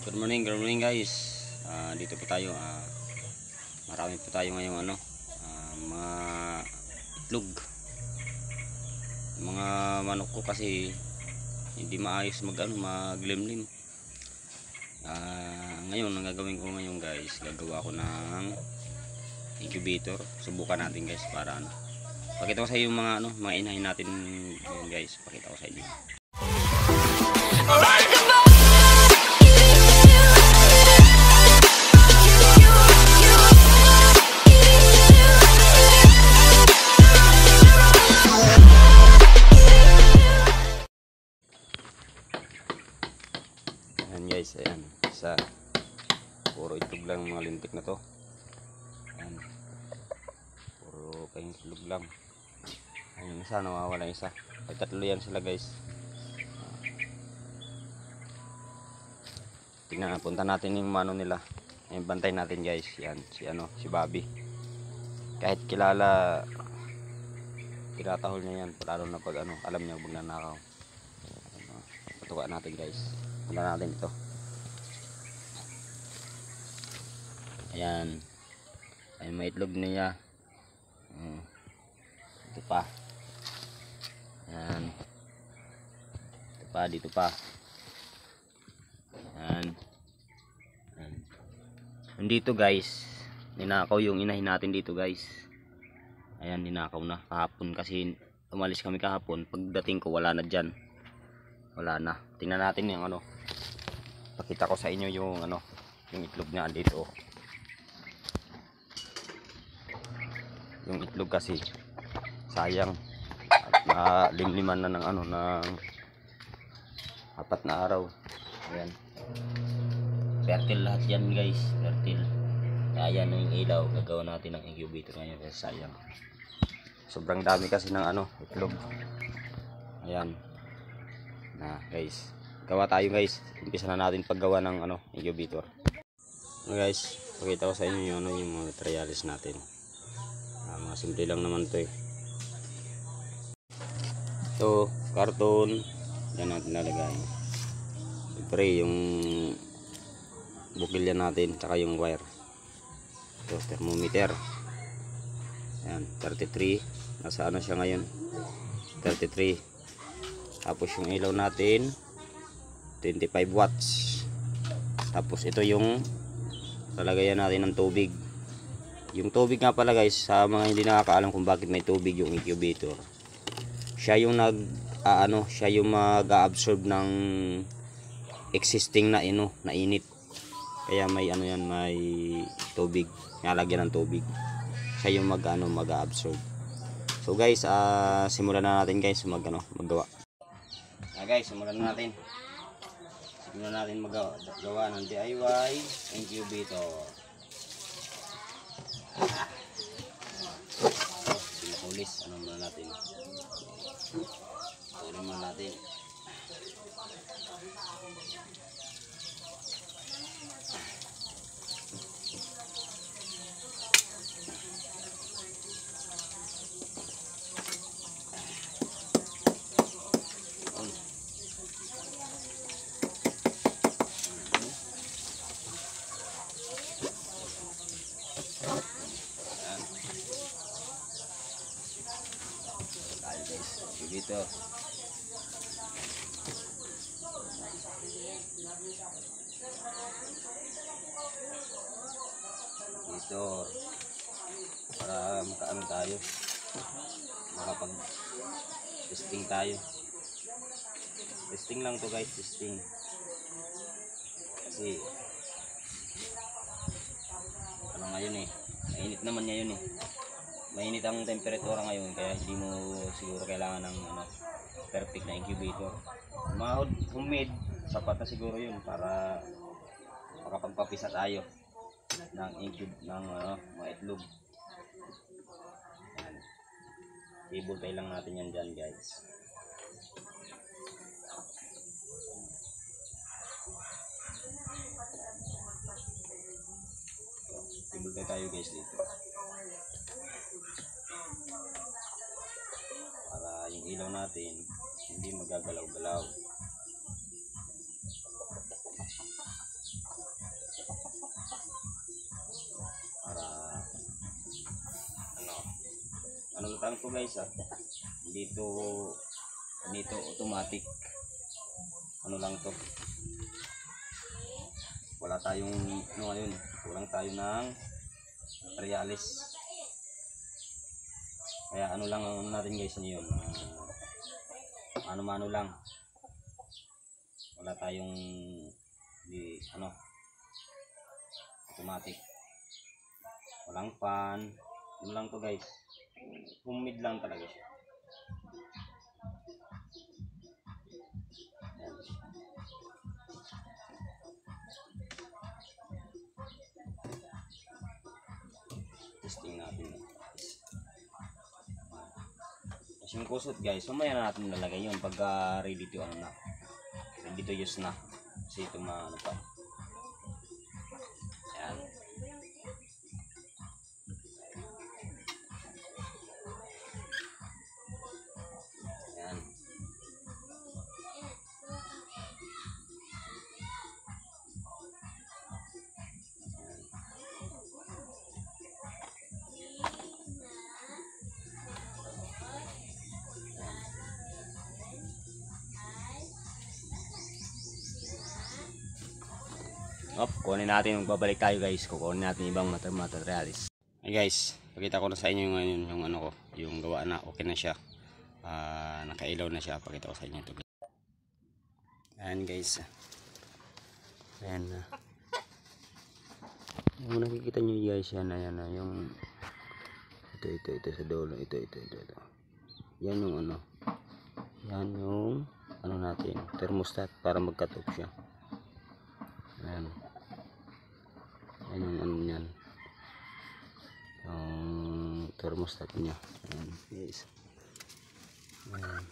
Good morning guys. Dito po tayo. Marami po tayo ngayong mga itlog. Mga manok ko kasi hindi maayos maglimlim. Ngayon ang gagawin ko ngayon guys, gagawa ko ng incubator. Subukan natin guys para pakita ko sa inyo yung mga inahin natin ngayon guys. Pakita ko sa inyo. Ayan guys, ayan, isa. Puro itlog lang mga lintik na to. Ayan. Puro kayong itlog lang. Ayan, isa, nawawala isa. Ay, tatlo yan sila guys. Tingnan, punta natin yung mano nila. Ayan, bantay natin guys. Yan, si Bobby. Kahit kilala, tinatahol niya yan. Lalo na pag alam niya huwag nanakaw. Patuka natin guys. Punta natin ito. Ayan. Ayan, may itlog niya. Ito pa. Ayan. Ito pa, dito pa. Ayan. Ayan. Nandito guys, ninakaw yung inahin natin dito guys. Ayan, ninakaw na kahapon kasi umalis kami kahapon. Pagdating ko wala na dyan. Wala na. Tingnan natin yung pakita ko sa inyo yung yung itlog niya dito. Yung itlog kasi sayang. At limliman na ng ng 4 na araw. Ayan. Fertile lahat yan guys, fertile. Kaya yan yung ilaw, gagawa natin ng incubator ngayon kasi sayang. Sobrang dami kasi ng itlog. Ayan. Na guys, gawa tayo guys. Umpisa na natin paggawa ng incubator. Guys, pakita ko sa inyo yung mga materials natin. Mga simple lang naman to eh. Ito, karton. Yan natin lalagay. Siyempre yung bukilya natin, tsaka yung wire. Ito, thermometer. Ayan, 33. Nasa siya ngayon? 33. Tapos yung ilaw natin 25 watts. Tapos ito yung lalagayan natin ng tubig. Yung tubig nga pala guys, sa mga hindi nakakaalam kung bakit may tubig yung incubator, siya yung siya yung mag-absorb ng existing na init. Kaya may yan, may tubig, nalagyan ng tubig. Siya yung mag-absorb. So guys, simulan na natin guys maggawa. Guys, simulan natin. Simulan natin magawa ng DIY incubator. Pinakulis, muna natin. Tuloy muna natin. Dito. Dito. Para makaano tayo. Makapag-testing tayo. Testing lang to guys, testing. Kasi ngayon eh. Mainit naman ngayon eh. Mainit ang temperatura ngayon kaya hindi mo siguro kailangan ng perfect na incubator. Mga homemade, sapat na siguro yun para makapagpapisa tayo ng mga itlog. Table pay lang natin yan dyan guys. Table pay tayo guys dito. Yung ilaw natin hindi magagalaw-galaw. ano lang to guys dito automatic, ano lang to, wala tayong ano ngayon, kulang tayo ng realis, kaya ano lang ang natin guys ngayon, ano lang, wala tayong automatic, walang fan, ano lang to guys, humid lang talaga siya. Yan. Testing natin. Tapos yung kusot guys, mamaya natin lalagay yun pagka ready to ano na, ready to use na, kasi ito ano pa. Yan. Yan. Kunin natin, babalik tayo guys, kukunin natin ibang materials. Hey guys, pakita ko na sa inyo yung ano ko, yung gawa na, okay na siya, nakailaw na siya, pakita ko sa inyo ito. Ayan guys, ayan na, yung nakikita nyo guys, yan na yung ito sa dulo, ito yan yung ano, yan yung ano natin, thermostat para mag-cut off siya. Ayan. Yan yung ano yan, yung thermostat nya. Ayan guys. Ayan.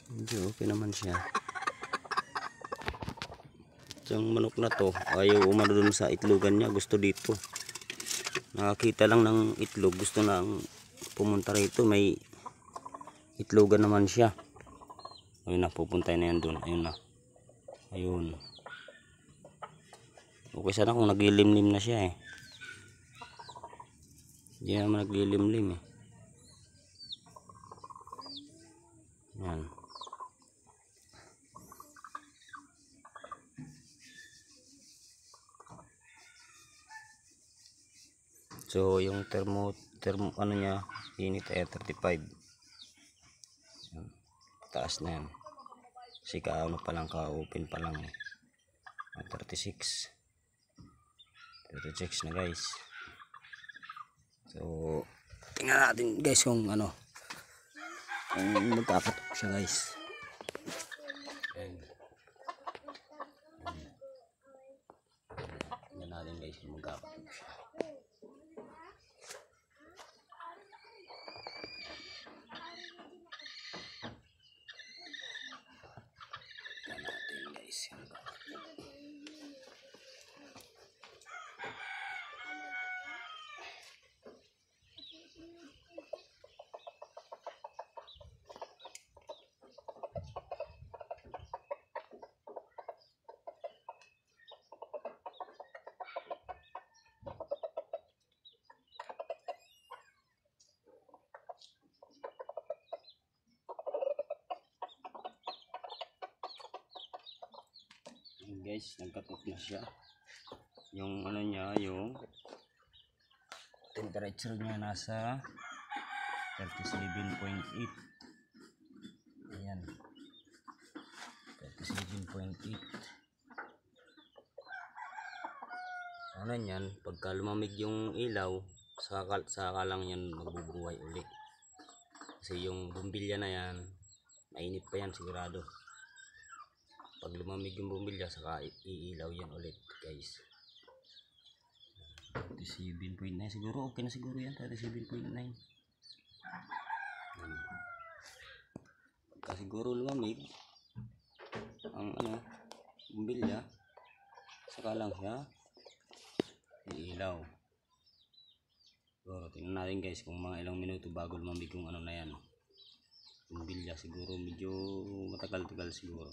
Hindi, okay naman siya. Yung manok na to ayaw umano dun sa itlogan niya, gusto dito, nakakita lang ng itlog, gusto na pumunta rito, may itlogan naman siya. Ayun na, pupunta na yan dun, ayun na, ayun. Okay sana kung naglilimlim na siya hindi naman naglilimlim yan. So yung thermo ano niya, init ay 35. Taas na yan. Kasi ano pa lang, ka-open pa lang 36 na guys. So tingnan natin guys kung ano, kung magkakatok siya guys. Tingnan natin guys kung magkakatok siya. Guys, nagkatok na siya. Yung ano niya, yung temperature niya nasa 37.8. Ayan, 37.8. Ano yan, pagka lumamig yung ilaw, saka lang yan magbubuhay ulit. Kasi yung bumbilya na yan, mainit pa yan sigurado. Pag lumamig yung bumbilya, saka iilaw yan ulit guys. 37.9 siguro, okay na siguro yan, 37.9. Pagka siguro lumamig ang ano, bumbilya, saka lang siya iilaw. So tingnan natin guys kung mga ilang minuto bago lumamig yung ano na yan, bumbilya. Siguro medyo matagal-tagal siguro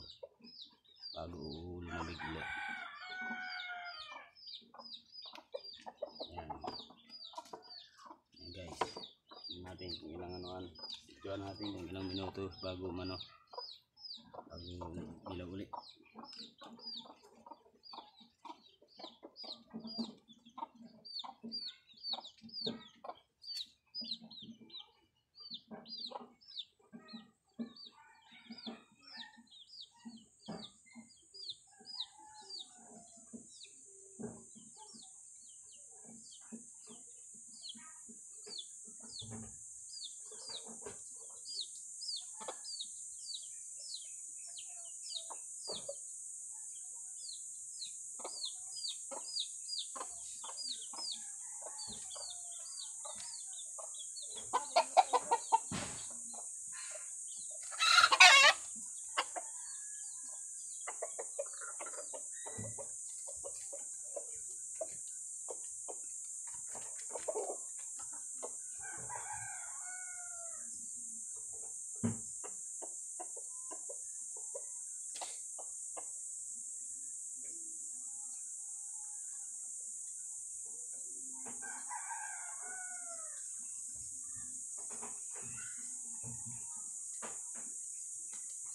bago lumamig ulit. Ayan guys, tingnan natin kung ilang anuan. Videoan natin kung ilang minuto bago ilaw ulit.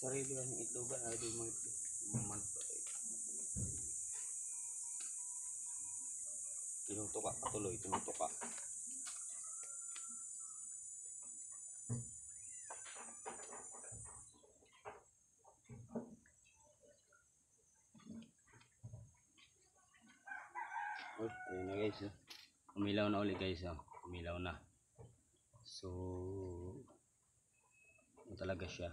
Sarili ang itlogan, ay di mo itlog. Tinutuka, patuloy, tinutuka. Oh, ayun na guys. Umilaw na ulit guys. Umilaw na. So, ano talaga siya.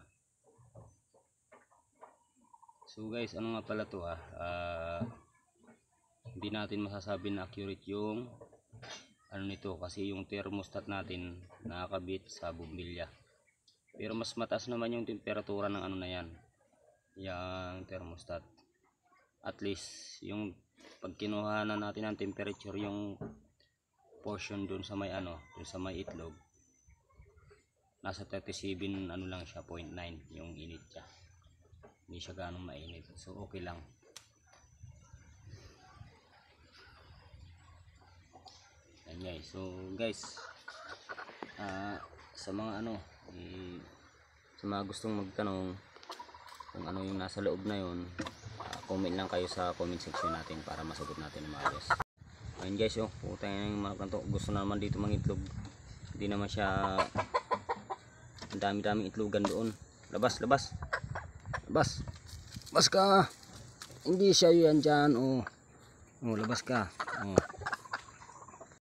So guys, ano nga pala to hindi natin masasabi na accurate yung ano nito kasi yung thermostat natin nakakabit sa bumbilya. Pero mas mataas naman yung temperatura ng ano na yan. Yung thermostat. At least yung pag kinuha na natin ang temperature yung portion dun sa may dun sa may itlog. Nasa 37 ano lang siya, 0.9 yung init siya. Hindi siya ganong mainit, so okay lang. Ayan guys, so guys sa mga sa mga gustong magtanong kung ano yung nasa loob na yun, comment lang kayo sa comment section natin para masagot natin ng maayos. Ayan guys, putang ina yung manok na to, gusto naman dito mangitlog, hindi naman siya, ang dami-daming itlogan doon. Labas ka, hindi siya yan dyan. Labas ka.